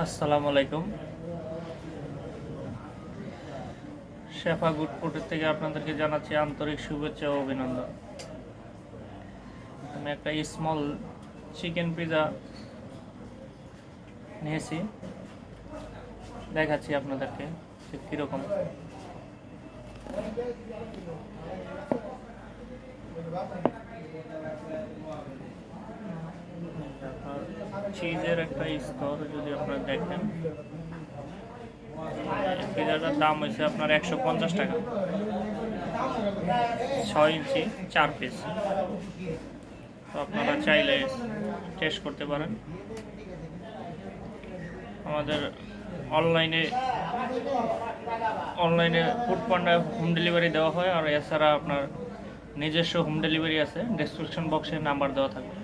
আসসালামু আলাইকুম। শেফা গুড ফুডের থেকে আপনাদেরকে জানাচ্ছি আন্তরিক শুভেচ্ছা ও অভিনন্দন। আমি একটা স্মল চিকেন পিৎজা নিয়েছি, দেখাচ্ছি আপনাদেরকে যে কীরকম। চিজের একটা স্তর যদি আপনারা দেখেন, পিৎজাটার দাম হয়েছে আপনার 150 টাকা, 6 ইঞ্চি 4 পিস। তো আপনারা চাইলে টেস্ট করতে পারেন। আমাদের অনলাইনে ফুড পান্ডা হোম ডেলিভারি দেওয়া হয়, আর এছাড়া আপনার নিজস্ব হোম ডেলিভারি আছে। ডেসক্রিপশন বক্সে নাম্বার দেওয়া থাকবে।